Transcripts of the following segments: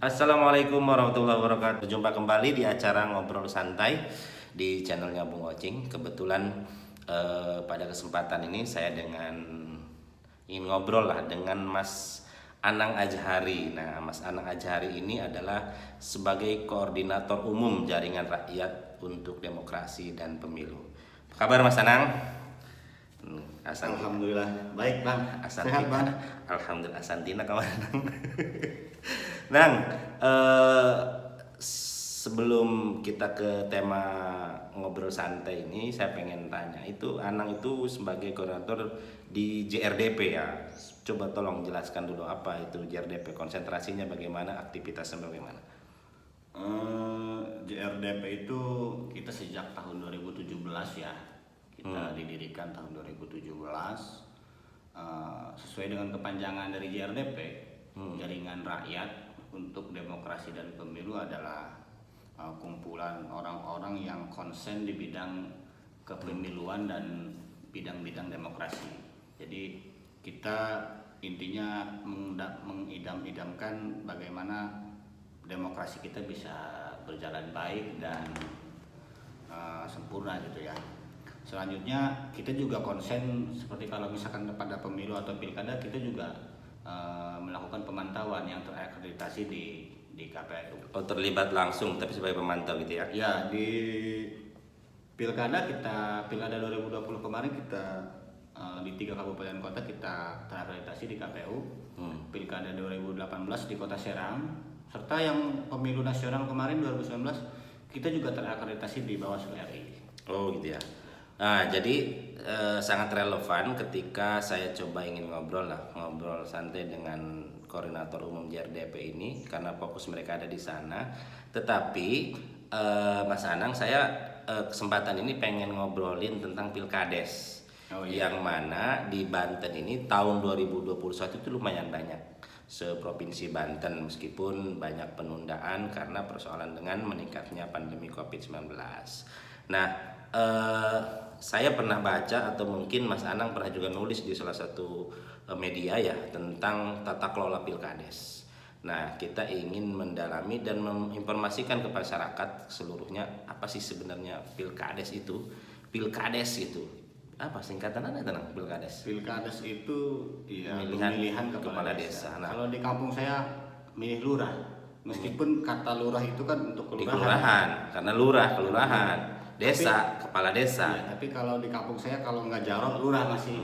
Assalamualaikum warahmatullahi wabarakatuh. Jumpa kembali di acara Ngobrol Santai di channelnya Bung Ocing. Kebetulan pada kesempatan ini saya ingin ngobrol lah dengan Mas Anang Azhari. Nah, Mas Anang Azhari ini adalah sebagai koordinator umum Jaringan Rakyat untuk Demokrasi dan Pemilu. Apa kabar Mas Anang? Alhamdulillah baik bang. Asantina. Sehat bang. Alhamdulillah Asantina kawan. Nang, sebelum kita ke tema ngobrol santai ini, saya pengen tanya, itu Anang itu sebagai koordinator di JRDP ya. Coba tolong jelaskan dulu apa itu JRDP, konsentrasinya bagaimana, aktivitasnya bagaimana. JRDP itu kita sejak tahun 2017 ya. Kita didirikan tahun 2017 sesuai dengan kepanjangan dari JRDP, Jaringan Rakyat untuk Demokrasi dan Pemilu adalah kumpulan orang-orang yang konsen di bidang kepemiluan dan bidang-bidang demokrasi. Jadi kita intinya mengidam-idamkan bagaimana demokrasi kita bisa berjalan baik dan sempurna gitu ya. Selanjutnya kita juga konsen seperti kalau misalkan pada pemilu atau pilkada, kita juga melakukan pemantauan yang terakreditasi di KPU. Oh, terlibat langsung tapi sebagai pemantau gitu ya? Ya, di pilkada 2020 kemarin kita di 3 kabupaten kota kita terakreditasi di KPU. Pilkada 2018 di Kota Serang, serta yang pemilu nasional kemarin 2019 kita juga terakreditasi di Bawaslu RI. Oh gitu ya. Nah, jadi sangat relevan ketika saya coba ingin ngobrol santai dengan koordinator umum JRDP ini karena fokus mereka ada di sana. Tetapi Mas Anang, saya kesempatan ini pengen ngobrolin tentang Pilkades. Oh, iya. Yang mana di Banten ini tahun 2021 itu lumayan banyak seprovinsi Banten, meskipun banyak penundaan karena persoalan dengan meningkatnya pandemi COVID-19. Nah, saya pernah baca atau mungkin Mas Anang pernah juga nulis di salah satu media ya tentang tata kelola Pilkades. Nah, kita ingin mendalami dan menginformasikan ke masyarakat seluruhnya apa sih sebenarnya Pilkades itu. Pilkades itu apa singkatannya tentang Pilkades? Pilkades itu ya Pemilihan kepala desa. desa. Nah, kalau di kampung saya milih lurah. Meskipun kata lurah itu kan untuk di kelurahan. kelurahan, karena lurah kelurahan, desa kepala desa. Ya, tapi kalau di kampung saya kalau nggak jarod lurah masih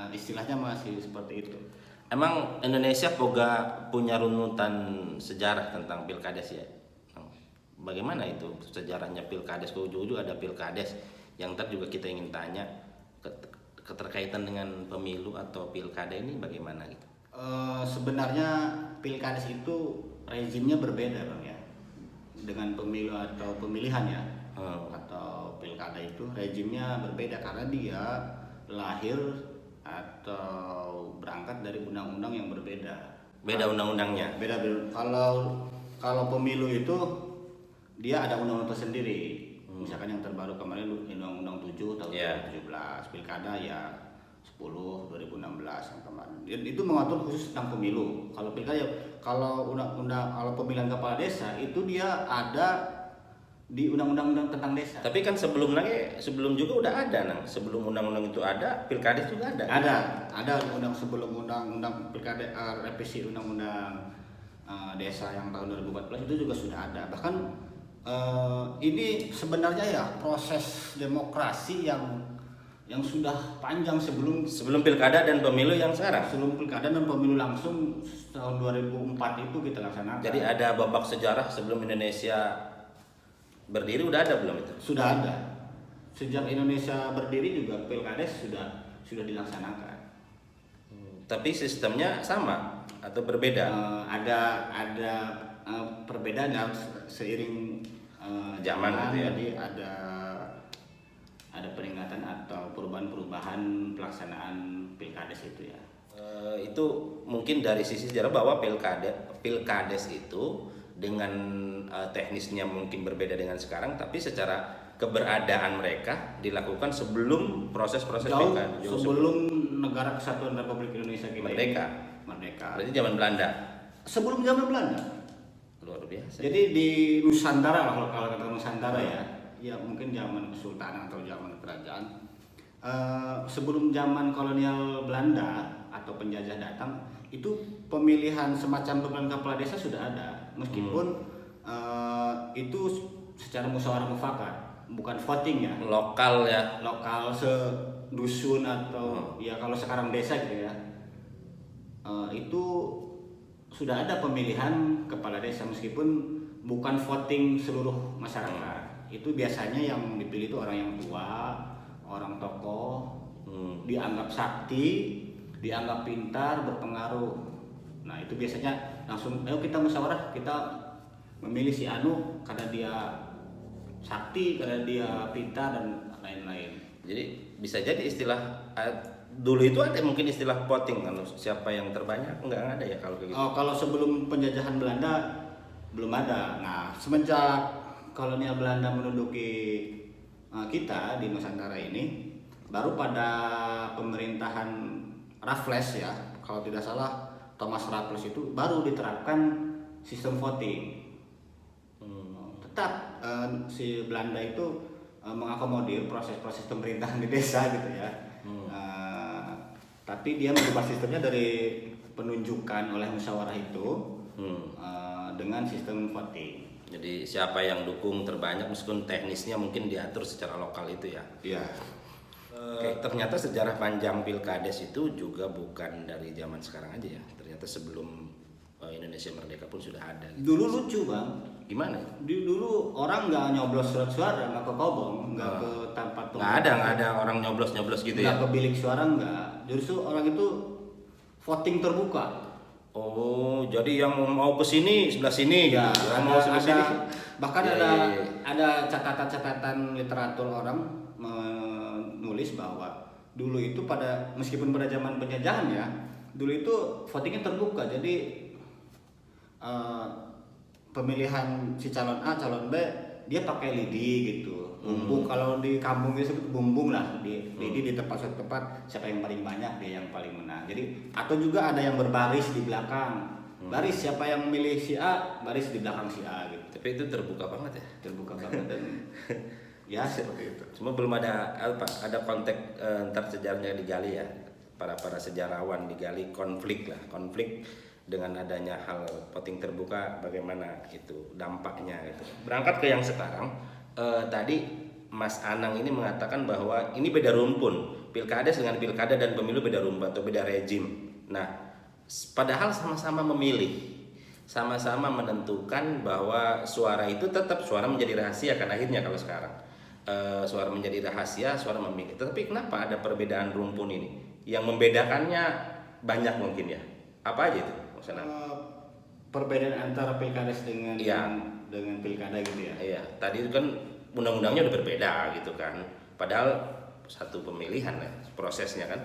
istilahnya masih seperti itu. Emang Indonesia punya runutan sejarah tentang Pilkades ya? Bagaimana itu sejarahnya Pilkades? Ke ujung-ujung ada Pilkades yang ntar juga kita ingin tanya keterkaitan dengan pemilu atau pilkada ini bagaimana gitu? Sebenarnya Pilkades itu rezimnya berbeda bang ya dengan pemilu atau pemilihan ya. Atau pilkada itu rezimnya berbeda karena dia lahir atau berangkat dari undang-undang yang berbeda. Beda undang-undangnya. Beda. Kalau pemilu itu dia ada undang-undang tersendiri. Misalkan yang terbaru kemarin Undang-Undang 7 tahun 2017, pilkada ya 10 2016 yang kemarin. Itu mengatur khusus tentang pemilu. Kalau pilkada, kalau kalau pemilihan kepala desa itu dia ada di undang-undang tentang desa. Tapi kan sebelum juga udah ada, sebelum undang-undang itu ada, Pilkades juga ada. Ada sebelum undang-undang pilkada, revisi undang-undang desa yang tahun 2014 itu juga sudah ada. Bahkan ini sebenarnya ya proses demokrasi yang sudah panjang sebelum pilkada dan pemilu yang sekarang. Sebelum pilkada dan pemilu langsung tahun 2004 itu kita laksanakan. Jadi ada babak sejarah sebelum Indonesia berdiri udah ada belum itu? Sudah ada. Sejak Indonesia berdiri juga Pilkades sudah dilaksanakan. Tapi sistemnya sama atau berbeda? Ada perbedaan ya, seiring zaman gitu ya. Jadi ada peningkatan atau perubahan pelaksanaan Pilkades itu ya. Itu mungkin dari sisi sejarah bahwa Pilkades itu dengan teknisnya mungkin berbeda dengan sekarang, tapi secara keberadaan mereka dilakukan sebelum proses-proses pilkada. Sebelum negara Kesatuan Republik Indonesia kita merdeka. Merdeka. Berarti zaman Belanda. Sebelum zaman Belanda. luar biasa. Jadi di Nusantara lah, kalau kata Nusantara ya mungkin zaman kesultanan atau zaman kerajaan. Sebelum zaman kolonial Belanda atau penjajah datang, itu pemilihan semacam pemilihan kepala desa sudah ada, meskipun itu secara musyawarah mufakat, bukan voting ya. Lokal ya. Lokal sedusun atau ya kalau sekarang desa gitu ya. Itu sudah ada pemilihan kepala desa meskipun bukan voting seluruh masyarakat. Itu biasanya yang dipilih itu orang yang tua, orang tokoh, dianggap sakti, dianggap pintar, berpengaruh. Nah itu biasanya langsung, ayo kita musyawarah, kita memilih si Anu karena dia sakti, karena dia pintar dan lain-lain. Jadi bisa jadi istilah dulu itu ada mungkin istilah voting kan, siapa yang terbanyak nggak ada ya kalau kayak gitu. Kalau sebelum penjajahan Belanda belum ada. Nah semenjak kolonial Belanda menduduki kita di Nusantara ini, baru pada pemerintahan Raffles ya, kalau tidak salah Thomas Raffles itu baru diterapkan sistem voting. Tetap si Belanda itu mengakomodir proses-proses pemerintahan di desa gitu ya. Tapi dia mengubah sistemnya dari penunjukan oleh musyawarah itu dengan sistem voting. Jadi siapa yang dukung terbanyak meskipun teknisnya mungkin diatur secara lokal itu ya. Iya. Ternyata sejarah panjang Pilkades itu juga bukan dari zaman sekarang aja ya. Ternyata sebelum Indonesia merdeka pun sudah ada. Gitu. Dulu lucu bang. Gimana? Dulu orang nggak nyoblos surat suara, nggak ke kobong, nggak ke tempat tunggu. Nggak ada orang nyoblos gitu ya. Nggak ke bilik suara nggak. Justru orang itu voting terbuka. Oh, jadi yang mau ke sini sebelah sini Ya, gitu. Yang mau sebelah sini. Bahkan Ya, ada ya. ada catatan-catatan literatur orang menulis bahwa dulu itu meskipun pada zaman penjajahan ya, dulu itu votingnya terbuka. Jadi pemilihan si calon A, calon B dia pakai lidi gitu. Bumbung kalau di kampung disebut bumbung lah, lidi di tempat siapa yang paling banyak dia yang paling menang. Jadi atau juga ada yang berbaris di belakang. Baris siapa yang milih si A, baris di belakang si A gitu. Tapi itu terbuka banget ya. Terbuka banget dan ya seperti itu. Cuma belum ada konteks ntar sejarahnya digali ya. Para sejarawan digali konflik dengan adanya hal voting terbuka bagaimana itu dampaknya gitu. Berangkat ke yang sekarang, tadi Mas Anang ini mengatakan bahwa ini beda rumpun, pilkades dengan pilkada dan pemilu beda rumpun atau beda rejim. Nah, padahal sama-sama memilih, sama-sama menentukan bahwa suara itu tetap suara menjadi rahasia kan akhirnya kalau sekarang suara menjadi rahasia, suara memilih. Tetapi kenapa ada perbedaan rumpun ini? Yang membedakannya banyak mungkin ya. Apa aja itu? Perbedaan antara pilkades dengan pilkada gitu ya. Iya, tadi itu kan undang-undangnya udah berbeda gitu kan. Padahal satu pemilihan ya prosesnya kan.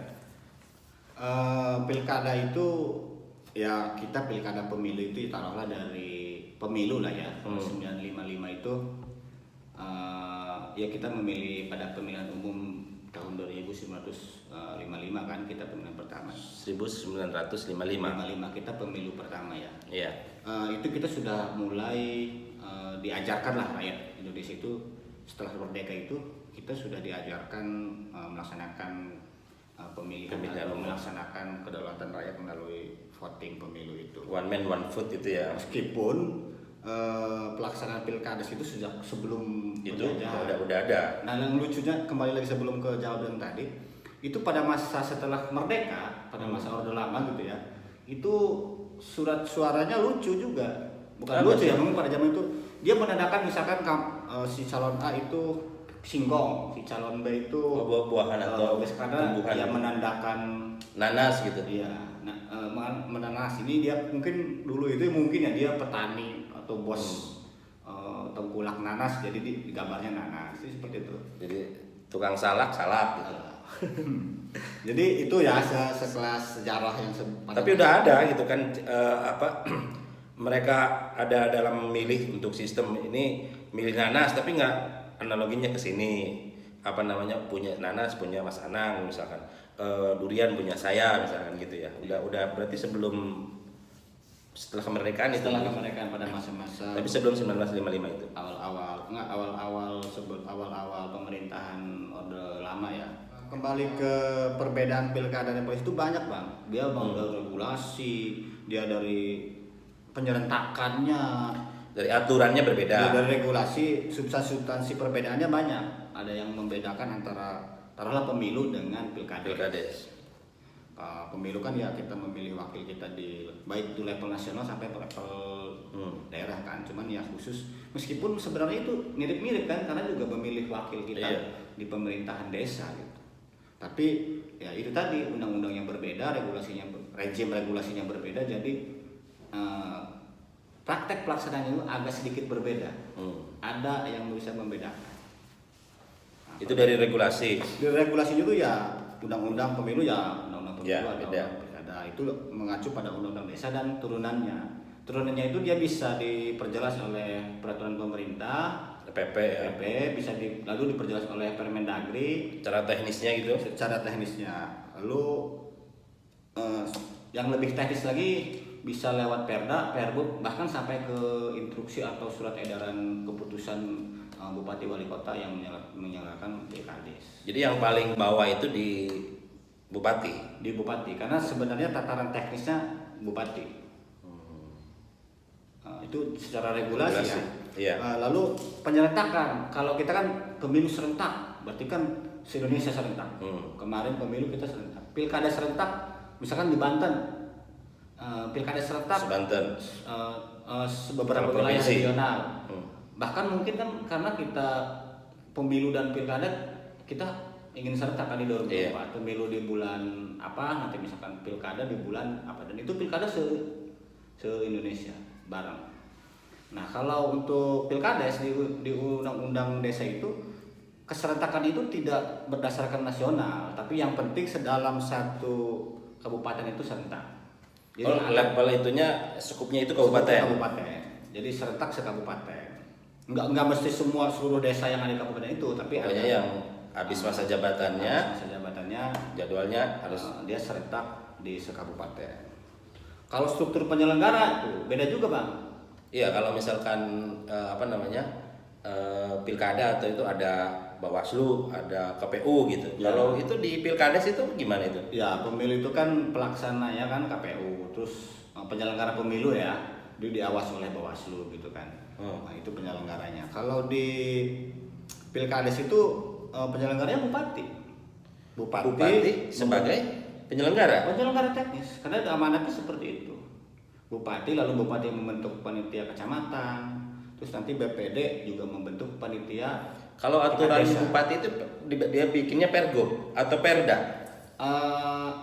Pilkada itu ya kita pilkada pemilu itu taruhlah dari pemilu lah ya. 955 itu ya kita memilih pada pemilihan umum tahun 1955 kan kita pemilihan pertama. 1955 kita pemilu pertama ya. Iya. Itu kita sudah mulai diajarkan lah rakyat Indonesia itu setelah merdeka itu kita sudah diajarkan melaksanakan pemilihan melaksanakan kedaulatan rakyat melalui voting pemilu itu. One man one vote itu ya. Meskipun pelaksanaan pilkades itu sejak sebelum itu udah ada. Nah yang lucunya kembali lagi sebelum ke jawaban tadi, itu pada masa setelah merdeka, pada masa Orde Lama gitu ya, itu surat suaranya lucu juga, bukan lucu ya, memang pada zaman itu dia menandakan misalkan si calon A itu singkong, si calon B itu buah-buahan atau tumbuhan, dia menandakan nanas gitu. Iya, menanas ini dia mungkin dulu itu mungkin ya dia petani atau bos tengkulak nanas, jadi di gambarnya nanas, jadi seperti itu. Jadi tukang salak gitu. Jadi itu ya sekelas sejarah yang tapi udah ada gitu kan mereka ada dalam memilih untuk sistem ini milih nanas tapi nggak analoginya ke sini punya nanas punya Mas Anang misalkan durian punya saya misalkan gitu ya udah berarti sebelum Setelah kemerdekaan itu. Setelah kemerdekaan pada masa-masa. Tapi sebelum 1955 itu. Awal-awal pemerintahan Orde Lama ya. Kembali ke perbedaan pilkada dan pilpres itu banyak bang. Dia dari regulasi, dia dari penyerentakannya, dari aturannya berbeda. dia dari regulasi, substansi perbedaannya banyak. Ada yang membedakan antara taruhlah pemilu dengan pilkades. Pemilu kan ya kita memilih wakil kita di baik itu level nasional sampai level daerah kan, cuman ya khusus meskipun sebenarnya itu mirip-mirip kan karena juga memilih wakil kita di pemerintahan desa gitu. Tapi ya itu tadi undang-undang yang berbeda, rezim regulasinya berbeda, jadi praktek pelaksanaannya itu agak sedikit berbeda. Ada yang bisa membedakan. Itu dari regulasi. Dari regulasi itu ya undang-undang pemilu ya undang-undang pemilu ya, ada itu mengacu pada undang-undang desa dan turunannya. Turunannya itu dia bisa diperjelas oleh peraturan pemerintah, PP, bisa lalu diperjelas oleh Permendagri. Secara teknisnya gitu. Secara teknisnya. Lalu yang lebih teknis lagi bisa lewat Perda, Perbuk, bahkan sampai ke instruksi atau surat edaran keputusan Bupati Wali Kota yang menyalahkan pilkades. Jadi yang paling bawah itu di Bupati. Di Bupati, karena sebenarnya tataran teknisnya Bupati. Itu secara regulasi ya. Iya. Lalu penyerentakan, kalau kita kan pemilu serentak, berarti kan se-Indonesia serentak. Kemarin pemilu kita serentak. Pilkada serentak, misalkan di Banten, pilkada serentak. Banten. Beberapa wilayah regional. Bahkan mungkin kan karena kita pemilu dan pilkada kita ingin serentak kan di 2024. Pemilu di bulan apa, nanti misalkan pilkada di bulan apa, dan itu pilkada se-Indonesia bareng. Nah kalau untuk pilkades di undang-undang desa itu keserentakan itu tidak berdasarkan nasional, tapi yang penting sedalam satu kabupaten itu serentak. Jadi level itunya skupnya itu kabupaten. Jadi serentak sekabupaten. Enggak mesti seluruh desa yang ada di kabupaten itu, tapi pokoknya ada yang habis masa jabatannya, jadwalnya harus dia serentak di sekabupaten. Kalau struktur penyelenggara itu beda juga bang. Iya, kalau misalkan pilkada atau itu ada Bawaslu, ada KPU gitu. Ya. Kalau itu di pilkades itu gimana itu? Ya, pemilu itu kan pelaksananya kan KPU, terus penyelenggara pemilu ya, dia diawasi oleh Bawaslu gitu kan. Nah, itu penyelenggaranya. Kalau di pilkades itu penyelenggaranya Bupati sebagai penyelenggara teknis, karena amanatnya seperti itu. Bupati membentuk panitia kecamatan, terus nanti BPD juga membentuk panitia. Kalau aturan bupati itu dia bikinnya pergub atau perda?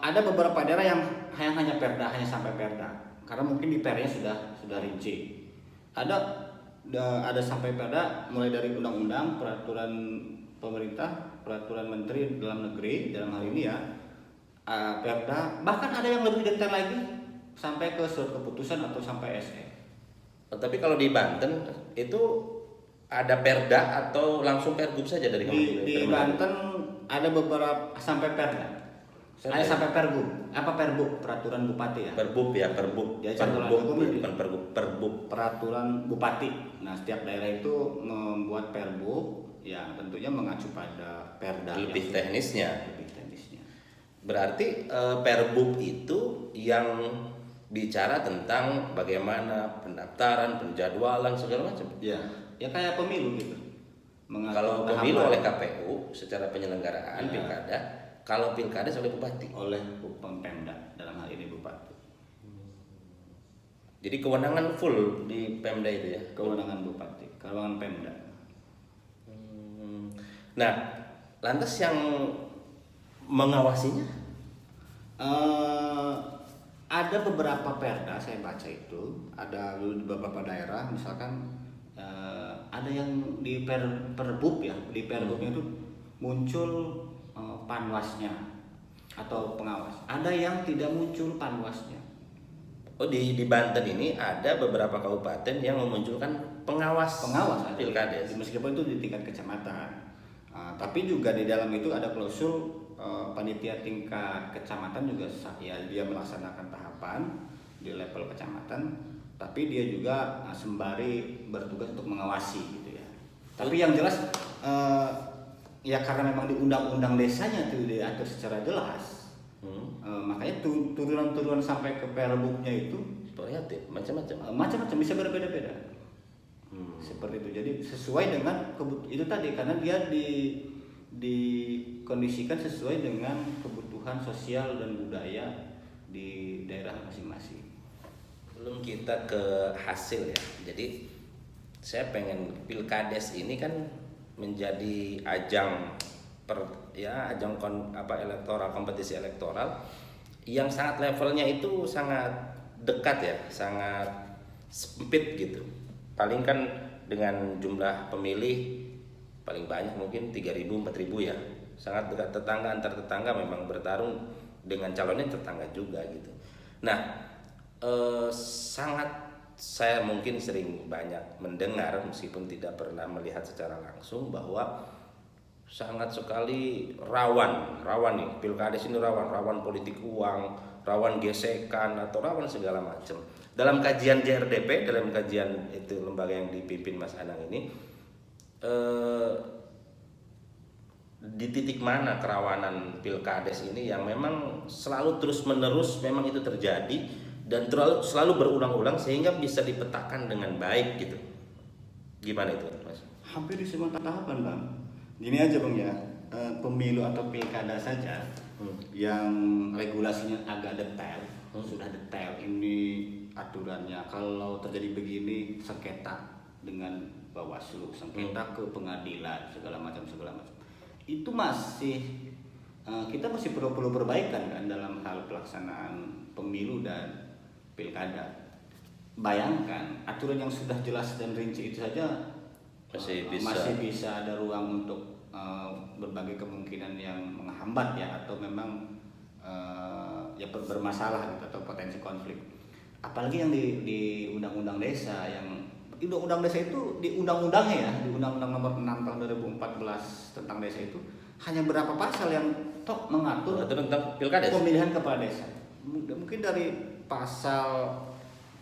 Ada beberapa daerah yang hanya perda, hanya sampai perda, karena mungkin di pernya sudah rinci. Ada sampai perda, mulai dari undang-undang, peraturan pemerintah, peraturan menteri dalam negeri dalam hal ini ya, perda, bahkan ada yang lebih detail lagi sampai ke surat keputusan atau sampai SE. Tapi kalau di Banten itu ada perda atau langsung pergub saja dari di Banten ada beberapa sampai perda. Ada sampai perbuk. Apa perbuk? Peraturan bupati ya. Perbuk ya, perbuk. Jadi bukan perbuk. Peraturan bupati. Nah, setiap daerah itu membuat perbuk, ya tentunya mengacu pada perda. Lebih teknisnya. Berarti perbuk itu yang bicara tentang bagaimana pendaftaran, penjadwalan segala macam. Ya kayak pemilu gitu. Kalau pemilu oleh KPU secara penyelenggaraan pilkada, kalau pilkada oleh bupati. Oleh Pemda, dalam hal ini bupati. Jadi kewenangan full di Pemda itu ya. Kewenangan bupati, kewenangan Pemda. Nah, lantas yang mengawasinya? Ada beberapa perda saya baca itu, ada di beberapa daerah misalkan ada yang di perbuk ya, di perbuknya itu muncul panwasnya atau pengawas. Ada yang tidak muncul panwasnya. Oh, di Banten ini ada beberapa kabupaten yang memunculkan pengawas pilkades. Meskipun itu di tingkat kecamatan. Tapi juga di dalam itu ada klausul panitia tingkat kecamatan juga ya dia melaksanakan tahapan di level kecamatan, tapi dia juga sembari bertugas untuk mengawasi gitu ya. Tapi yang jelas ya karena memang di undang-undang desanya itu diatur secara jelas, makanya turunan-turunan sampai ke perbuknya itu variatif, macam-macam bisa berbeda-beda. Seperti itu. Jadi sesuai dengan itu tadi, karena dia dikondisikan sesuai dengan kebutuhan sosial dan budaya di daerah masing-masing. Belum kita ke hasil ya. Jadi saya pengen Pilkades ini kan menjadi ajang elektoral, kompetisi elektoral yang sangat levelnya itu sangat dekat ya, sangat sempit gitu. Paling kan dengan jumlah pemilih paling banyak mungkin 3.000 4.000 ya. Sangat dekat, tetangga antar tetangga memang bertarung dengan calonnya tetangga juga gitu. Nah, saya mungkin sering banyak mendengar meskipun tidak pernah melihat secara langsung bahwa sangat sekali rawan nih Pilkades ini, rawan politik uang, rawan gesekan atau rawan segala macam. Dalam kajian JRDP, dalam kajian itu lembaga yang dipimpin Mas Anang ini, di titik mana kerawanan Pilkades ini yang memang selalu terus-menerus memang itu terjadi dan selalu berulang-ulang sehingga bisa dipetakan dengan baik gitu. Gimana itu, Mas? Hampir di semua tahapan, Bang. Gini aja, Bang ya. Pemilu atau pilkada saja yang regulasinya agak detail, sudah detail ini aturannya. Kalau terjadi begini, sengketa dengan Bawaslu, sengketa ke pengadilan, segala macam. Itu masih kita masih perlu perbaikan kan dalam hal pelaksanaan pemilu dan pilkada. Bayangkan aturan yang sudah jelas dan rinci itu saja masih bisa ada ruang untuk berbagai kemungkinan yang menghambat ya, atau memang ya bermasalah gitu, atau potensi konflik. Apalagi yang di undang-undang desa, yang undang-undang desa itu di undang-undangnya ya, di undang-undang nomor 6 tahun 2014 tentang desa itu hanya berapa pasal yang mengatur tentang pilkades, pemilihan kepala desa. Mungkin dari pasal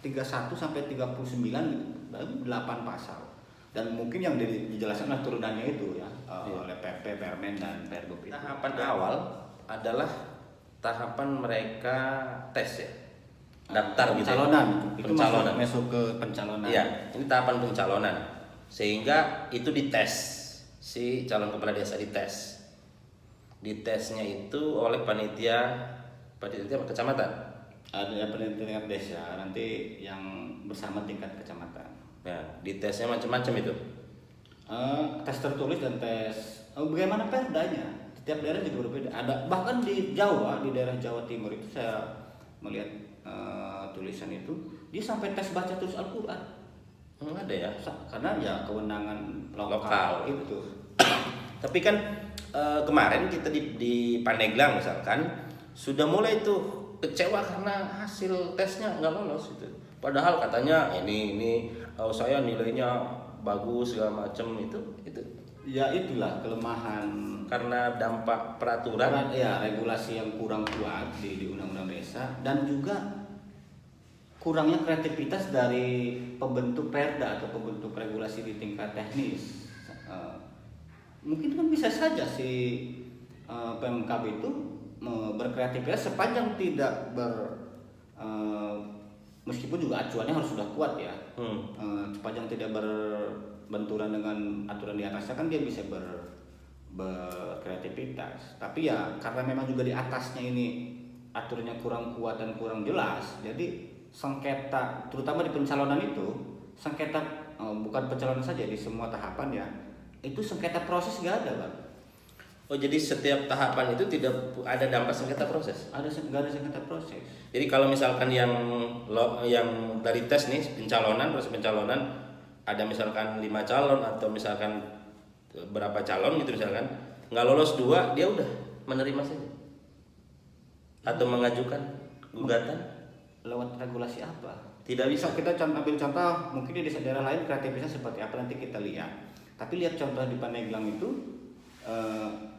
31 sampai 39 baru 8 pasal. Dan mungkin yang dijelaskan adalah turunannya itu ya, oleh PP, Permen dan Pergub itu. Tahapan awal adalah tahapan mereka tes ya, daftar gitu. Pencalonan. Masuk ke pencalonan. Iya, ini tahapan pencalonan. Sehingga itu dites, si calon kepala desa dites. Ditesnya itu oleh panitia kecamatan. Ada panitia desa nanti yang bersama tingkat kecamatan. Nah, ditesnya macam-macam itu. Tes tertulis dan tes bagaimana perdanya. Setiap daerah juga berbeda. Ada bahkan di Jawa, di daerah Jawa Timur itu saya melihat tulisan itu dia sampai tes baca tulis Al-Quran. Ada ya, karena ya kewenangan lokal itu. Tapi kan kemarin kita di Pandeglang misalkan sudah mulai tuh kecewa karena hasil tesnya nggak lolos itu. Padahal katanya ini saya nilainya bagus segala macam itu. Ya itulah kelemahan karena dampak peraturan ya, regulasi yang kurang kuat di undang-undang desa, dan juga kurangnya kreativitas dari pembentuk perda atau pembentuk regulasi di tingkat teknis. Mungkin kan bisa saja si PMKB itu berkreativitas sepanjang tidak meskipun juga acuannya harus sudah kuat ya, sepanjang tidak berbenturan dengan aturan di atasnya kan dia bisa berkreativitas. Tapi ya karena memang juga di atasnya ini aturannya kurang kuat dan kurang jelas, jadi sengketa terutama di pencalonan itu, sengketa bukan pencalonan saja, di semua tahapan ya, itu sengketa proses nggak ada, Bang. Oh, jadi setiap tahapan itu tidak ada dampak sengketa proses? Nggak ada sengketa proses. Jadi kalau misalkan yang dari tes nih proses pencalonan ada misalkan 5 calon atau misalkan berapa calon gitu misalkan, nggak lolos 2, dia udah menerima saja atau mengajukan gugatan. Lewat regulasi apa? Tidak bisa. Kita ambil contoh mungkin di daerah lain kreativitasnya seperti apa nanti kita lihat. Tapi lihat contoh di Pandeglang itu,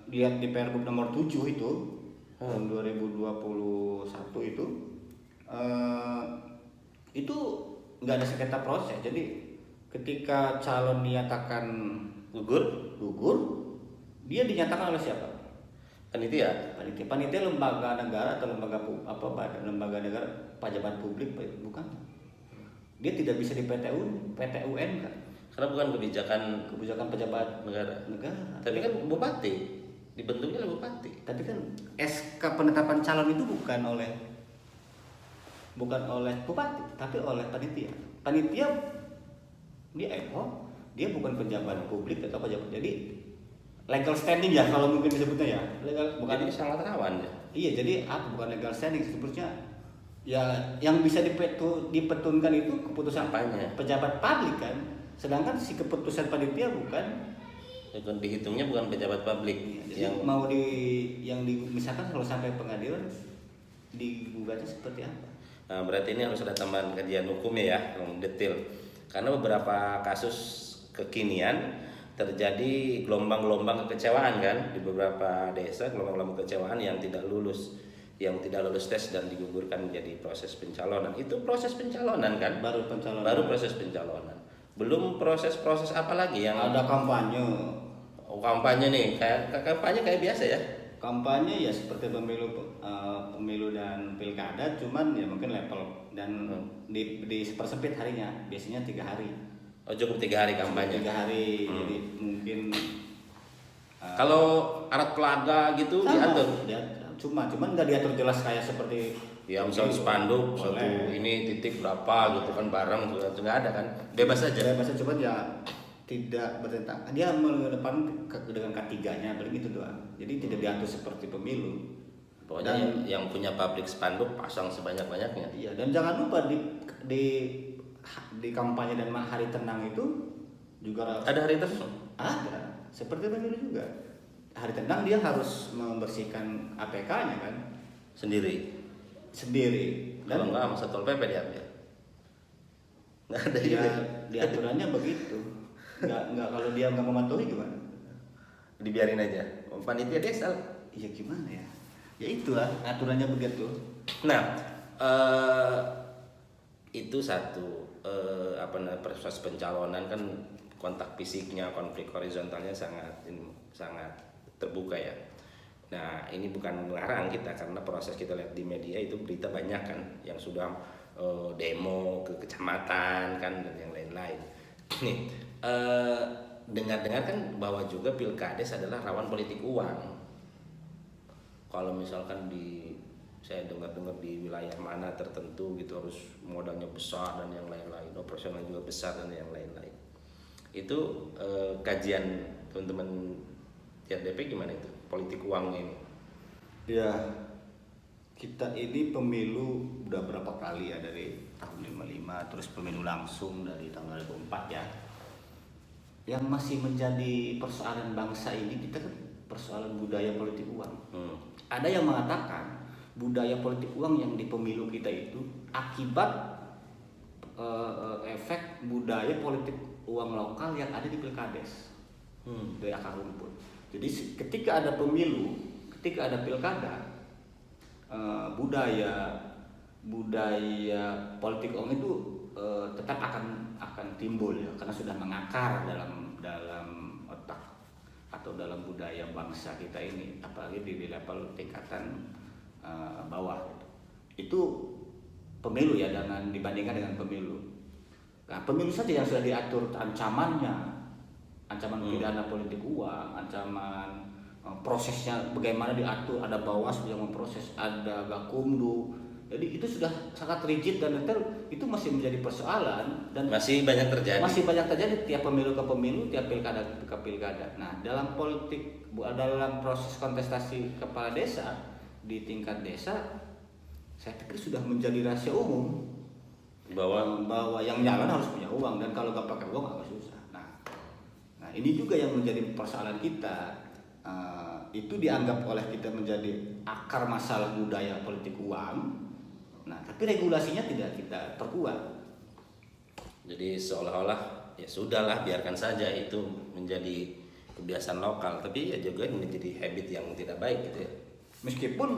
lihat di Pergub nomor 7 itu tahun 2021 itu, itu nggak ada sengketa proses. Jadi ketika calon dinyatakan gugur, dia dinyatakan oleh siapa? Panitia. Panitia lembaga negara atau lembaga negara, pejabat publik bukan. Dia tidak bisa di PT UN kan? Karena bukan kebijakan pejabat negara. negara. Tapi kan bupati dibentuknya oleh bupati. Tapi kan SK penetapan calon itu bukan oleh bupati, tapi oleh panitia. Panitia dia ad hoc, dia bukan pejabat publik atau pejabat. Jadi legal standing ya kalau mungkin disebutnya ya. Legal bukan. Jadi sangat rawan ya. Iya, jadi apa bukan legal standing sebetulnya ya yang bisa dipetunkan itu keputusan pejabat publik kan. Sedangkan si keputusan panitia bukan. Dihitungnya bukan pejabat publik. Jadi yang misalkan kalau sampai pengadilan digugatnya seperti apa? Nah, berarti ini harus ada tambahan kajian hukumnya ya, yang detail. Karena beberapa kasus kekinian terjadi gelombang-gelombang kekecewaan kan di beberapa desa, gelombang-gelombang kekecewaan yang tidak lulus tes dan digugurkan menjadi proses pencalonan. Itu proses pencalonan kan? Baru proses pencalonan. Belum proses-proses apa lagi yang ada kampanye. Oh, kampanye nih, kampanye kayak biasa ya. Kampanye ya seperti pemilu dan pilkada, cuman ya mungkin level dan dipersempit harinya, biasanya 3 hari. Oh, cukup 3 hari kampanye. 3 hari, jadi mungkin kalau alat pelaga gitu diatur. Cuman nggak diatur jelas kayak seperti ya misalnya spanduk satu ini titik berapa gitu kan bareng nggak ada kan, bebas aja. Coba ya tidak bertentangan, dia mengedepan dengan K3-nya begitu doang. Jadi tidak diatur seperti pemilu. Pokoknya yang punya pabrik spanduk pasang sebanyak-banyaknya. Iya, dan jangan lupa di kampanye dan hari tenang itu juga ada hari tenang. Ada, seperti pemilu juga. Hari tenang dia harus membersihkan APK-nya kan sendiri. Dan kalau nggak sama Satpol PP diambil. Nggak ada dia, diaturannya begitu. Nggak kalau dia nggak mematuhi gimana? Dibiarin aja. Panitia desa. Iya gimana ya? Ya itulah aturannya begitu. Nah, itu satu proses pencalonan kan kontak fisiknya, konflik horizontalnya sangat terbuka ya. Nah, ini bukan melarang kita karena proses kita lihat di media itu berita banyak kan yang sudah demo ke kecamatan kan dan yang lain-lain. Nih, dengar-dengar kan bahwa juga pilkades adalah rawan politik uang. Kalau misalkan saya dengar-dengar di wilayah mana tertentu gitu harus modalnya besar dan yang lain-lain, operasional juga besar dan yang lain-lain. Itu kajian teman-teman TRDP gimana itu politik uang ini? Ya, kita ini pemilu udah berapa kali ya dari tahun 55, terus pemilu langsung dari tahun 2004 ya. Yang masih menjadi persoalan bangsa ini kita kan persoalan budaya politik uang. Ada yang mengatakan budaya politik uang yang di pemilu kita itu akibat efek budaya politik uang lokal yang ada di pilkades dari akar rumput. Jadi ketika ada pemilu, ketika ada pilkada, budaya politik uang itu tetap akan timbul ya, karena sudah mengakar dalam otak atau dalam budaya bangsa kita ini, apalagi di level tingkatan bawah. Itu pemilu ya, dibandingkan dengan pemilu. Nah, pemilu saja yang sudah diatur ancamannya, ancaman pidana politik uang, ancaman prosesnya bagaimana diatur, ada Bawaslu yang memproses, ada Gakumdu. Jadi itu sudah sangat rigid dan detail, itu masih menjadi persoalan dan masih banyak terjadi tiap pemilu ke pemilu, tiap pilkada ke pilkada. Nah, dalam proses kontestasi kepala desa di tingkat desa, saya pikir sudah menjadi rahasia umum bahwa yang jalan harus punya uang, dan kalau nggak pakai uang agak susah. Nah, ini juga yang menjadi persoalan kita. Itu dianggap oleh kita menjadi akar masalah budaya politik uang. Nah, tapi regulasinya tidak kita perkuat. Jadi seolah-olah ya sudahlah, biarkan saja itu menjadi kebiasaan lokal, tapi ya juga menjadi habit yang tidak baik gitu ya. Meskipun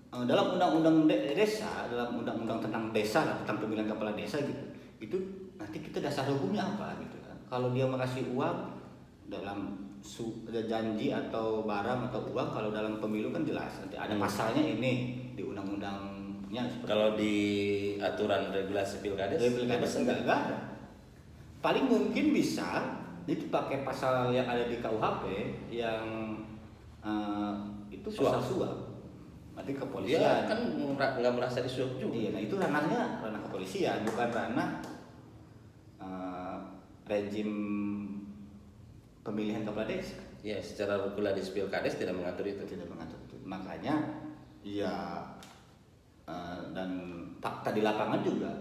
dalam undang-undang desa, dalam undang-undang tentang desa lah, tentang pemilihan kepala desa gitu, itu nanti kita dasar hukumnya apa gitu kan. Kalau dia makasih uang dalam ada janji atau barang atau uang, kalau dalam pemilu kan jelas nanti ada pasalnya ini di undang-undangnya. Kalau di aturan regulasi pilkades enggak ada. Paling mungkin bisa itu pakai pasal yang ada di KUHP yang itu pasal suap. Nanti kepolisian. Dia kan nggak merasa disuap juga. Iya, nah itu ranah kepolisian, bukan ranah rezim pemilihan kepala desa. Ya, secara regulasi pilkades tidak mengatur itu. Tidak mengatur itu. Makanya ya dan fakta di lapangan juga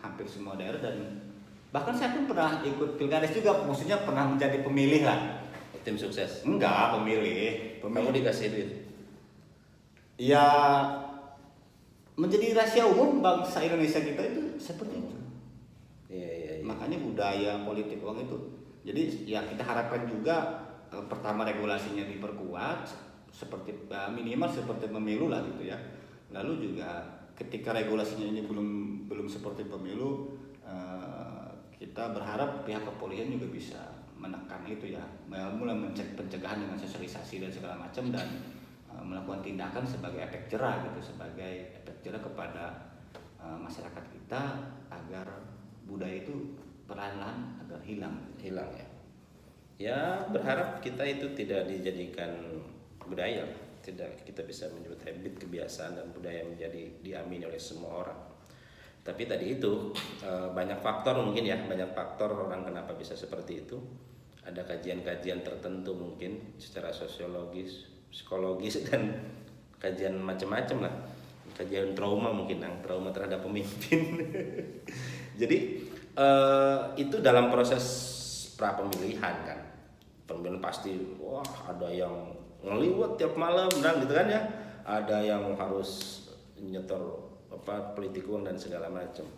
hampir semua daerah, dan bahkan saya pun pernah ikut pilkades juga, maksudnya pernah menjadi pemilih lah. Tim sukses. Enggak, pemilih. Kamu dikasih duit. Ya, menjadi rahasia umum bangsa Indonesia kita itu seperti itu. Iya. Makanya budaya politik uang itu. Jadi ya kita harapkan juga pertama regulasinya diperkuat seperti minimal seperti pemilu lah gitu ya. Lalu juga ketika regulasinya ini belum seperti pemilu, kita berharap pihak kepolisian juga bisa menekan itu ya, mulai pencegahan dengan sosialisasi dan segala macam, dan melakukan tindakan sebagai efek jerah gitu, sebagai efek jerah kepada masyarakat kita agar budaya itu perlahan-lahan agar hilang ya. Ya, berharap kita itu tidak dijadikan budaya, tidak kita bisa menyebut habit, kebiasaan dan budaya menjadi diamini oleh semua orang. Tapi tadi itu banyak faktor mungkin ya, banyak faktor orang kenapa bisa seperti itu. Ada kajian-kajian tertentu mungkin secara sosiologis, psikologis, dan kajian macam-macam lah. Kajian trauma mungkin, trauma terhadap pemimpin. Jadi itu dalam proses pra pemilihan kan. Pemilihan pasti wah ada yang ngeliwat tiap malam dan gitu kan ya. Ada yang harus nyetor politik uang dan segala macam.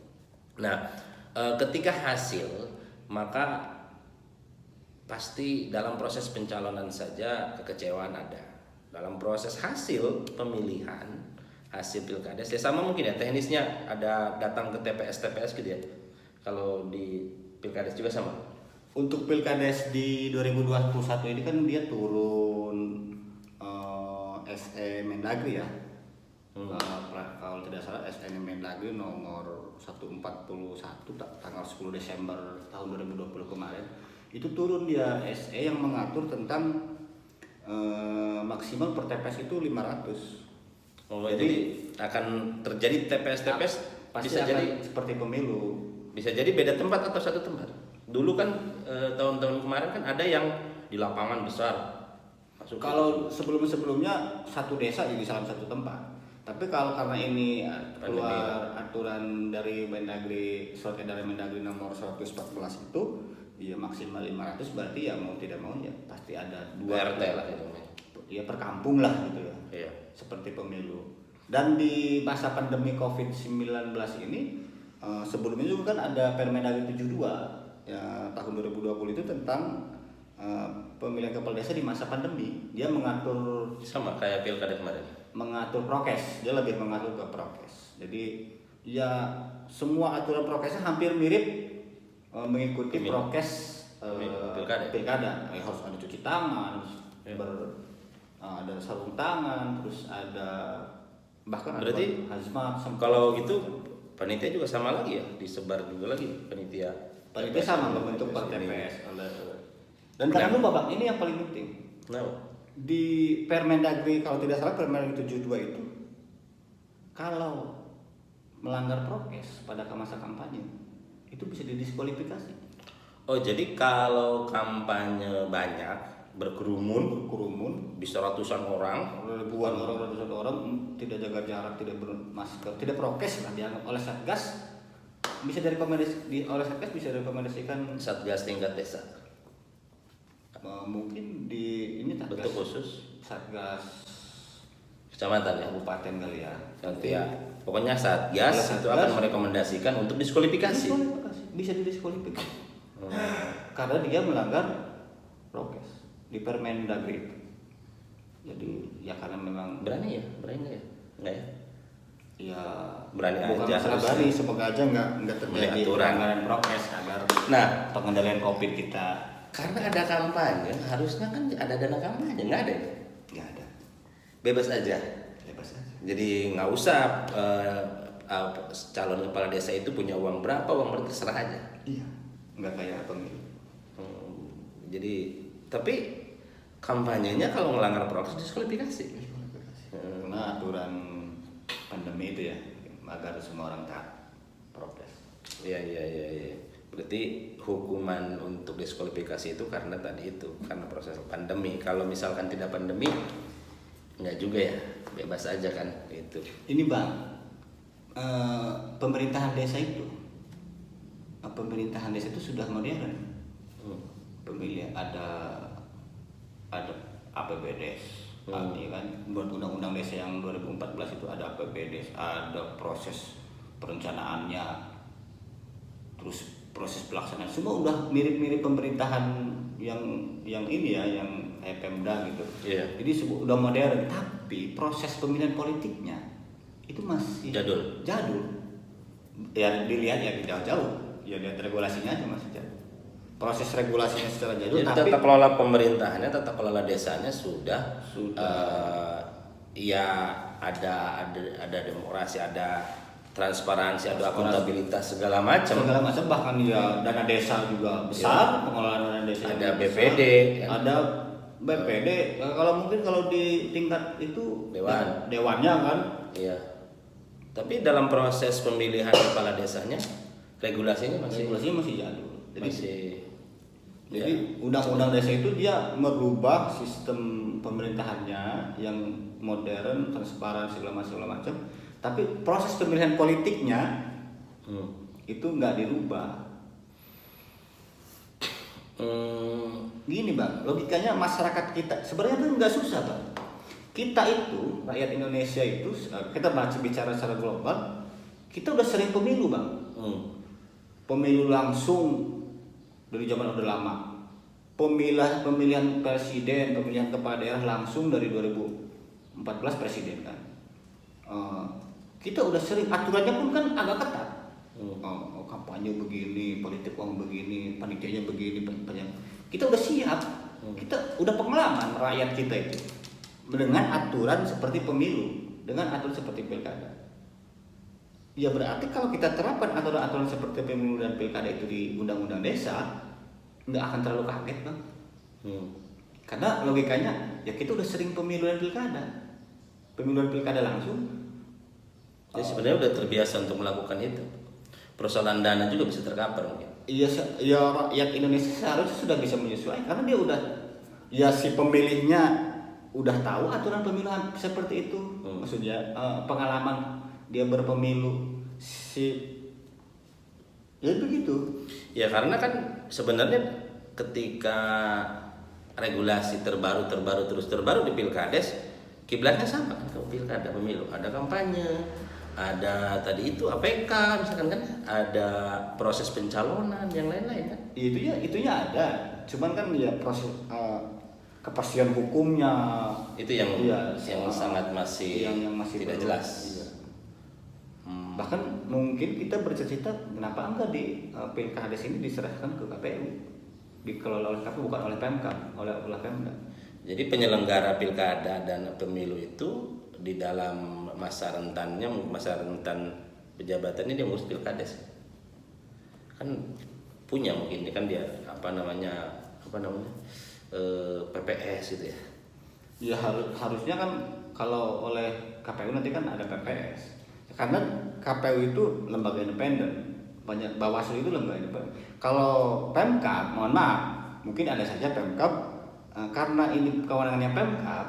Nah, ketika hasil, maka pasti dalam proses pencalonan saja kekecewaan ada. Dalam proses hasil pemilihan, hasil pilkades ya sama mungkin ya, teknisnya ada datang ke TPS gitu ya. Kalau di pilkades juga sama. Untuk pilkades di 2021 ini kan dia turun SE Mendagri ya. Kalau tidak salah SE Mendagri nomor 141 tanggal 10 Desember tahun 2020 kemarin. Itu turun dia SE yang mengatur tentang maksimal per TPS itu 500. Jadi akan terjadi TPS pasti bisa akan jadi seperti pemilu. Bisa jadi beda tempat atau satu tempat. Dulu kan tahun-tahun kemarin kan ada yang di lapangan besar. Kalau sebelumnya satu desa jadi salah satu tempat. Tapi kalau karena ini keluar aturan dari Mendagri, surat edaran Mendagri nomor 114 itu, ya maksimal 500, berarti ya mau tidak mau ya pasti ada dua RT lah itu. Ya per kampung lah gitu ya. Iya. Seperti pemilu. Dan di masa pandemi COVID-19 ini sebelumnya juga kan ada Permendagri 72 ya tahun 2020 itu tentang pemilihan kepala desa di masa pandemi. Dia mengatur sama kayak pilkada kemarin. Mengatur prokes, dia lebih mengatur ke prokes. Jadi ya semua aturan prokesnya hampir mirip mengikuti prokes pilkada. Harus ada cuci tangan, ada sarung tangan, terus ada bahkan berarti ada hazmat. Kalau gitu panitia juga sama lagi ya, disebar juga lagi panitia sama membentuk per TPS. Dan jangan lupa Bang, ini yang paling penting. Di Permendagri kalau tidak salah Permendagri 72 itu kalau melanggar prokes pada masa kampanye itu bisa didiskualifikasi. Oh, jadi kalau kampanye banyak berkerumun bisa ratusan orang, ribuan orang, ratusan orang tidak jaga jarak, tidak bermasker, tidak prokes lah dianggap oleh Satgas bisa direkomendasikan Satgas tingkat desa. Mungkin di ini bentuk khusus Satgas kecamatan ya, kabupaten kali ya. Nanti ya. Pokoknya Satgas itu akan merekomendasikan untuk diskualifikasi. Bisa didiskualifikasi. Karena dia melanggar prokes di Permendagri itu. Jadi ya karena memang berani nggak ya? Enggak ya? Ya Berani bukan aja masalah harusnya. berani, semoga aja nggak terjadi Aturan. pelanggaran prokes agar Nah, pengendalian COVID kita karena ada kampanye, harusnya kan ada dana kampanye, nggak ada. nggak ada, Bebas aja. bebas aja. Jadi nggak usah calon kepala desa itu punya uang berapa terserah aja. Iya, nggak kayak pemilu. Jadi tapi kampanyenya kalau melanggar prokes diskualifikasi. Karena aturan pandemi itu ya, agar semua orang taat prokes. Iya. Berarti hukuman untuk diskualifikasi itu karena tadi itu, karena proses pandemi. Kalau misalkan tidak pandemi, nggak juga ya, bebas aja kan itu. Ini Bang, pemerintahan desa itu sudah modern. Pemilihan ada APBDes, ya kan, buat undang-undang desa yang 2014 itu ada APBDes, ada proses perencanaannya, terus proses pelaksanaan, semua udah mirip-mirip pemerintahan yang ini ya, yang Pemda gitu. Iya. Jadi udah modern, tapi proses pemilihan politiknya itu masih Jadul. Ya dilihat ya jauh-jauh, ya lihat regulasinya aja masih jadul. Proses regulasinya secara jadul, Jadi tapi tata kelola pemerintahannya, tata kelola desanya sudah. Ya ada demokrasi, ada transparansi, ada akuntabilitas segala macam. bahkan ya dana desa juga besar, pengelolaan dana desa Ada juga BPD, besar. ya. Ada BPD. Kalau mungkin kalau di tingkat itu dewannya kan. Iya. Tapi dalam proses pemilihan kepala desanya regulasinya masih Jadul. ya. Jadi undang-undang desa itu dia merubah sistem pemerintahannya yang modern, transparan segala macam. Tapi proses pemilihan politiknya itu nggak dirubah. Gini Bang, logikanya masyarakat kita sebenarnya itu nggak susah Bang. Kita itu rakyat Indonesia itu, kita bicara secara global, kita udah sering pemilu Bang. Pemilu langsung dari zaman udah lama. Pemilihan presiden, pemilihan kepala daerah langsung dari 2014 presiden kan. Kita udah sering, aturannya pun kan agak ketat. Kampanye begini, politik uang begini, panitianya begini, kita udah siap. Kita udah pengalaman rakyat kita itu dengan aturan seperti pemilu, dengan aturan seperti pilkada. Ya berarti kalau kita terapkan aturan-aturan seperti pemilu dan pilkada itu di undang-undang desa, nggak akan terlalu kaget Bang. Karena logikanya ya kita udah sering pemilu dan pilkada langsung. Jadi sebenarnya udah terbiasa untuk melakukan itu. Persoalan dana juga bisa tercover mungkin. Iya, ya rakyat Indonesia seharusnya sudah bisa menyesuaikan karena dia udah, ya si pemilihnya udah tahu aturan pemilihan seperti itu. Maksudnya pengalaman dia berpemilu ya begitu. Ya karena kan sebenarnya ketika regulasi terbaru di Pilkades, kiblatnya sama kan, ke pilkada pemilu, ada kampanye, ada tadi itu APK misalkan kan, ada proses pencalonan yang lain-lain kan. Itunya ada, cuman kan ya proses kepastian hukumnya itu yang sangat masih yang masih tidak belum jelas. Iya. Bahkan mungkin kita bercita-cita kenapa enggak di Pilkades ini diserahkan ke KPU, dikelola oleh KPU bukan oleh Pemkab, oleh Pemda. Jadi penyelenggara pilkada dan pemilu itu di dalam masa rentan pejabatannya dia ngurus Pilkades. Kan punya mungkin kan dia PPS gitu ya. Ya harusnya kan kalau oleh KPU nanti kan ada PPS. Karena KPU itu lembaga independen, banyak Bawaslu itu lembaga independen. Kalau Pemkab, mohon maaf, mungkin ada saja Pemkab karena ini kewenangannya Pemkab,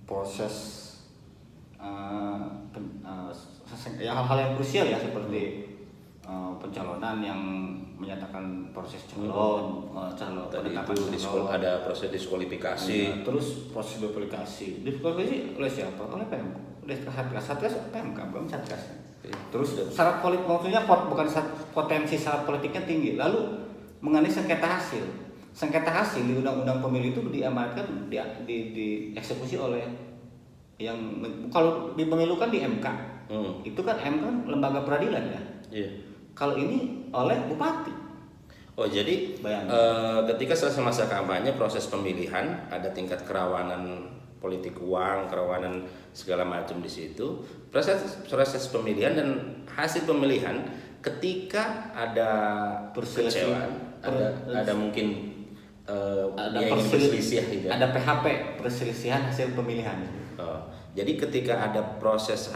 proses hal-hal yang krusial ya seperti pencalonan yang menyatakan proses calon penetapan calon, ada proses diskualifikasi, terus proses diskualifikasi oleh siapa? Oleh Pemkab, oleh Satgas Pemkab, bukan Satgas. Terus syarat politik maksudnya bukan potensi syarat politiknya tinggi. Lalu mengenai sengketa hasil di undang-undang pemilu itu diamanatkan dieksekusi oleh kalau di pemilu kan di MK. Itu kan MK kan lembaga peradilan ya. Iya. Kalau ini oleh bupati. Oh jadi ketika selesai masa kampanye, proses pemilihan ada tingkat kerawanan politik uang, kerawanan segala macam di situ. Proses pemilihan dan hasil pemilihan, ketika ada perselisihan, ada mungkin ada perselisihan gitu. Ada PHP, perselisihan hasil pemilihan. Jadi ketika ada proses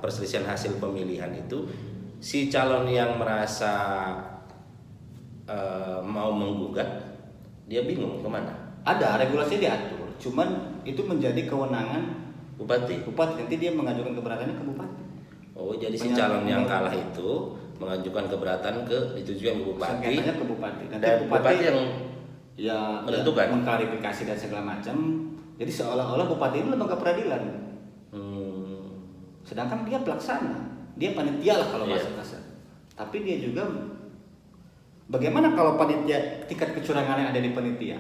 perselisihan hasil pemilihan itu, si calon yang merasa mau menggugat, dia bingung kemana. Ada regulasinya diatur, cuman itu menjadi kewenangan Bupati. Nanti dia mengajukan keberatannya ke bupati. Oh, jadi si calon yang kalah itu mengajukan keberatan ditujukan ke bupati. Sengketanya ke bupati. Nanti Dan bupati yang menentukan, mengklarifikasi dan segala macam. Jadi seolah-olah bupati ini lembaga peradilan. Sedangkan dia pelaksana, dia panitia lah kalau bahasa kasar. Tapi dia juga bagaimana kalau panitia tingkat kecurangan yang ada di panitia?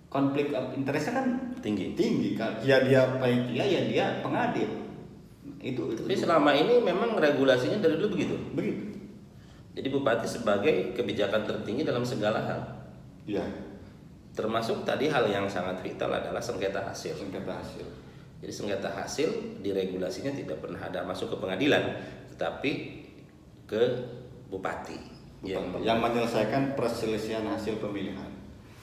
Konflik of interestnya kan tinggi kan. Ya dia panitia, ya dia pengadil. Tapi selama ini memang regulasinya dari dulu begitu. Jadi bupati sebagai kebijakan tertinggi dalam segala hal. Iya. Termasuk tadi hal yang sangat vital adalah sengketa hasil. Jadi sengketa hasil di regulasinya tidak pernah ada masuk ke pengadilan, tetapi ke bupati yang menyelesaikan perselisihan hasil pemilihan.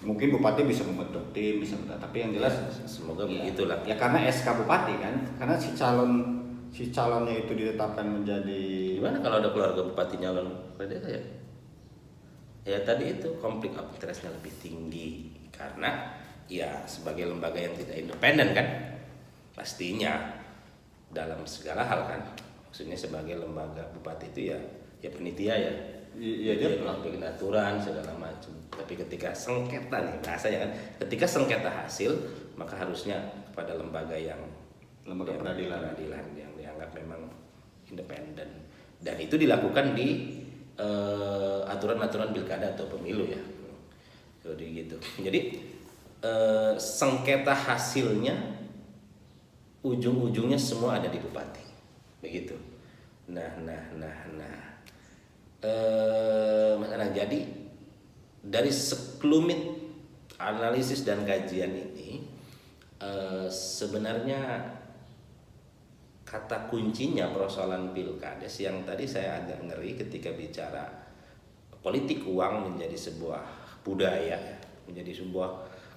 Mungkin bupati bisa membentuk tim, tapi yang jelas semoga begitulah. Ya karena SK bupati kan, karena si calonnya itu ditetapkan menjadi. Gimana kalau ada keluarga bupati nyalon pada desa ya? Ya tadi itu konflik of interestnya lebih tinggi karena ya sebagai lembaga yang tidak independen kan, pastinya dalam segala hal kan. Maksudnya sebagai lembaga bupati itu ya penitia ya. Iya, dia bikin aturan segala macam. Tapi ketika sengketa nih bahasanya kan, ketika sengketa hasil maka harusnya kepada lembaga peradilan yang dianggap memang independen, dan itu dilakukan di aturan-aturan pilkada atau pemilu ya. Jadi gitu. Jadi sengketa hasilnya ujung-ujungnya semua ada di bupati. Begitu. Jadi dari sekelumit analisis dan kajian ini sebenarnya kata kuncinya persoalan pilkades yang tadi saya agak ngeri ketika bicara politik uang menjadi sebuah budaya, menjadi sebuah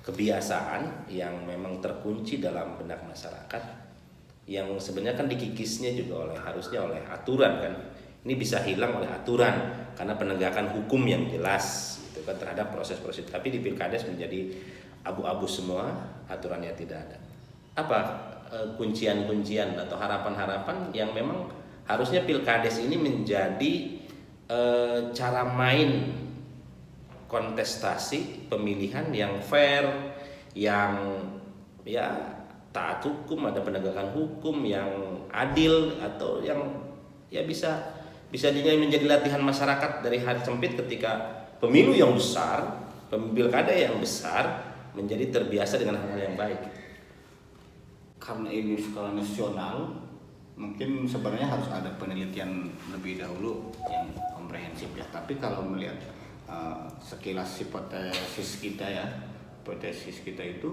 kebiasaan yang memang terkunci dalam benak masyarakat, yang sebenarnya kan dikikisnya juga harusnya oleh aturan kan. Ini bisa hilang oleh aturan karena penegakan hukum yang jelas gitu kan terhadap proses-proses. Tapi di pilkades menjadi abu-abu semua, aturannya tidak ada. Apa kuncian-kuncian atau harapan-harapan yang memang harusnya pilkades ini menjadi cara main kontestasi pemilihan yang fair, yang ya taat hukum, ada penegakan hukum yang adil, atau yang ya bisa dinilai menjadi latihan masyarakat dari hari sempit ketika pemilu yang besar, pilkada yang besar menjadi terbiasa dengan hal-hal yang baik. Karena ini skala nasional, mungkin sebenarnya harus ada penelitian lebih dahulu yang komprehensif ya. Tapi kalau melihat sekilas hipotesis kita itu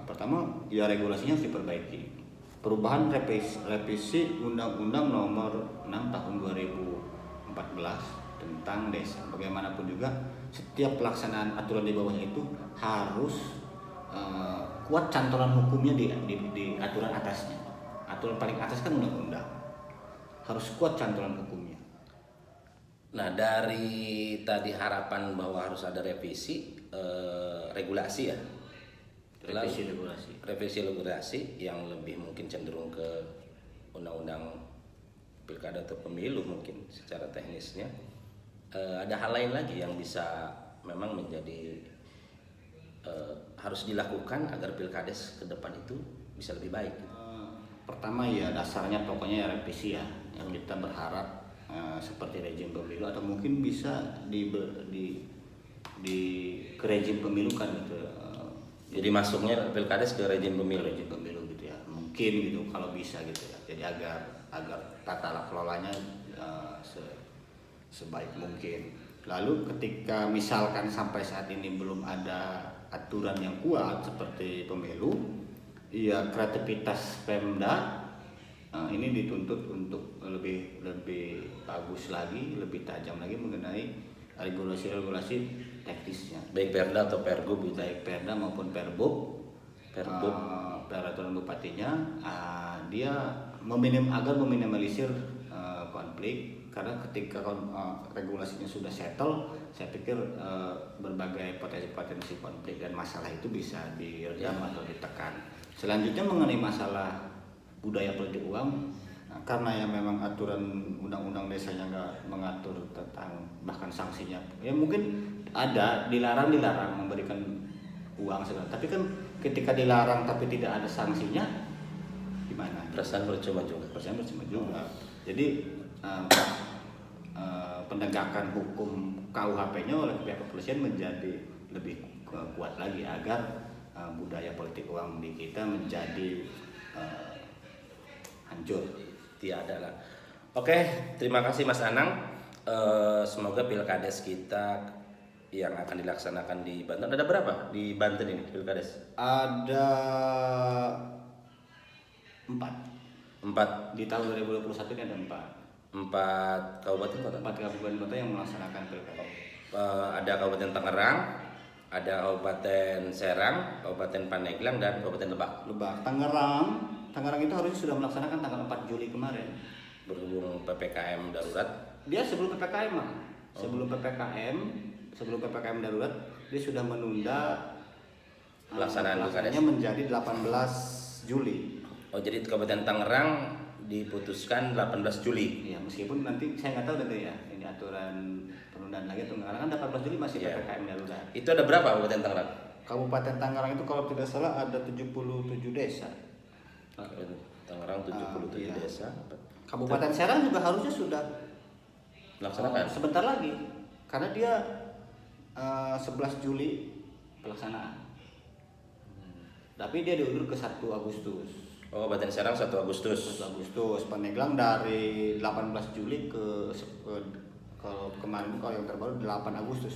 pertama ya regulasinya harus diperbaiki. Perubahan revisi Undang-Undang Nomor 6 Tahun 2014 tentang desa. Bagaimanapun juga setiap pelaksanaan aturan di bawahnya itu harus kuat cantolan hukumnya di aturan atasnya. Aturan paling atas kan undang-undang. Harus kuat cantolan hukumnya. Nah, dari tadi harapan bahwa harus ada revisi regulasi ya. Revisi regulasi yang lebih mungkin cenderung ke undang-undang pilkada atau pemilu mungkin secara teknisnya. Ada hal lain lagi yang bisa memang menjadi harus dilakukan agar pilkades ke depan itu bisa lebih baik. Pertama ya dasarnya pokoknya ya revisi ya, yang kita berharap seperti rejim pemilu atau mungkin bisa ke rejim pemilu kan gitu. Jadi masuknya pilkades ke rejim pemilu gitu ya. mungkin gitu kalau bisa gitu ya. Jadi agar tata kelolanya sebaik mungkin. Lalu ketika misalkan sampai saat ini belum ada aturan yang kuat seperti pemilu, ya kreativitas Pemda ini dituntut untuk lebih bagus lagi, lebih tajam lagi mengenai regulasi teknisnya. Baik Perda atau Pergub gitu. Baik Perda maupun Perbub. Peraturan bupatinya dia agar meminimalisir konflik, karena ketika regulasinya sudah settle, saya pikir berbagai potensi konflik dan masalah itu bisa diredam atau ditekan. Selanjutnya mengenai masalah budaya politik uang, karena ya memang aturan undang-undang desanya nggak mengatur tentang bahkan sanksinya, ya mungkin ada dilarang memberikan uang segala, tapi kan ketika dilarang tapi tidak ada sanksinya gimana? Perasaan percuma juga. Jadi penegakan hukum KUHP-nya oleh pihak kepolisian menjadi lebih kuat lagi agar budaya politik uang di kita menjadi hancur. Tiada lah. Oke, terima kasih Mas Anang. Semoga pilkades kita yang akan dilaksanakan di Banten, ada berapa di Banten ini pilkades? Ada 4 di tahun 2021 ini ada 4 kabupaten kota. 4 kabupaten kota yang melaksanakan pilkada. Ada Kabupaten Tangerang, ada Kabupaten Serang, Kabupaten Pandeglang, dan Kabupaten Lebak. Tangerang itu harusnya sudah melaksanakan tanggal 4 Juli kemarin. Berhubung PPKM darurat. Dia sebelum PPKM mah. Sebelum PPKM darurat dia sudah menunda pelaksanaan pilkades menjadi 18 Juli. Oh, jadi Kabupaten Tangerang diputuskan 18 Juli. Iya, meskipun nanti saya nggak tahu nanti ya ini aturan penundaan lagi atau enggak, kan 18 Juli masih PPKM darurat. Itu ada berapa Kabupaten Tangerang? Kabupaten Tangerang itu kalau tidak salah ada 77 desa. Tangerang 77 desa. Kabupaten Serang juga harusnya sudah melaksanakan sebentar lagi, karena dia 11 Juli pelaksanaan. Tapi dia diundur ke 1 Agustus. Oh, Kabupaten Serang 1 Agustus. 1 Agustus. Pandeglang dari 18 Juli ke kalau kemarin kalau yang terbaru 8 Agustus.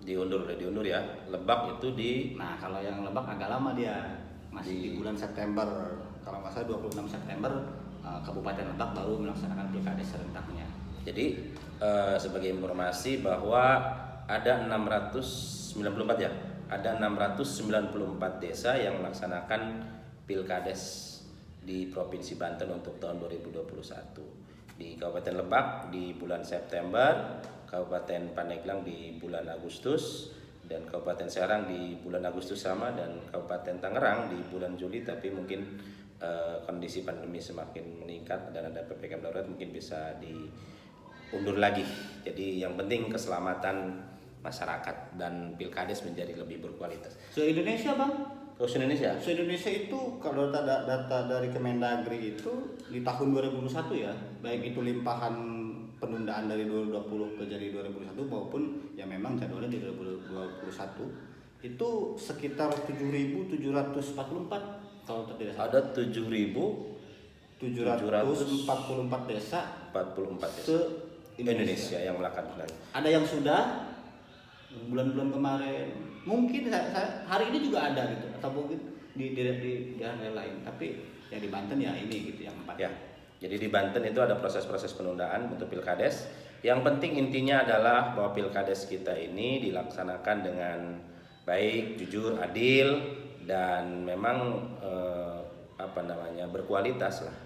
Diundur ya. Lebak itu Nah, kalau yang Lebak agak lama dia. Masih di bulan September. Kalau nggak salah 26 September Kabupaten Lebak baru melaksanakan pilkades serentaknya. Jadi sebagai informasi bahwa ada 694 ya. Ada 694 desa yang melaksanakan pilkades di Provinsi Banten untuk tahun 2021. Di Kabupaten Lebak di bulan September, Kabupaten Pandeglang di bulan Agustus, dan Kabupaten Serang di bulan Agustus sama, dan Kabupaten Tangerang di bulan Juli, tapi mungkin kondisi pandemi semakin meningkat dan ada PPKM darurat mungkin bisa diundur lagi. Jadi yang penting keselamatan masyarakat dan pilkades menjadi lebih berkualitas. Se-Indonesia, Bang? Se-Indonesia? Se-Indonesia itu kalau data dari Kemendagri itu di tahun 2021 ya, baik itu limpahan penundaan dari 2020 ke jadi 2021 maupun yang memang jadwalnya di 2021 itu sekitar 7.744 kalau tidak salah. Ada 7.744 desa 44 se Indonesia yang melakukan. Ada yang sudah bulan-bulan kemarin, mungkin saya hari ini juga ada gitu, atau mungkin di daerah lain, tapi yang di Banten ya ini gitu yang 4 ya. Jadi di Banten itu ada proses-proses penundaan untuk pilkades. Yang penting intinya adalah bahwa pilkades kita ini dilaksanakan dengan baik, jujur, adil, dan memang berkualitas lah.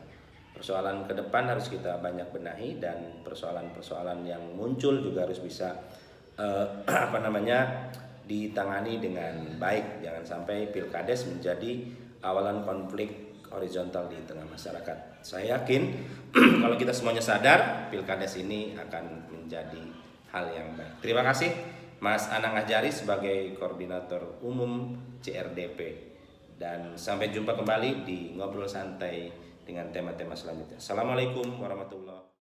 Persoalan ke depan harus kita banyak benahi, dan persoalan-persoalan yang muncul juga harus bisa ditangani dengan baik. Jangan sampai pilkades menjadi awalan konflik horizontal di tengah masyarakat. Saya yakin kalau kita semuanya sadar, pilkades ini akan menjadi hal yang baik. Terima kasih Mas Anang Ajari sebagai Koordinator Umum CRDP. Dan sampai jumpa kembali di Ngobrol Santai dengan tema-tema selanjutnya. Assalamualaikum warahmatullahi wabarakatuh.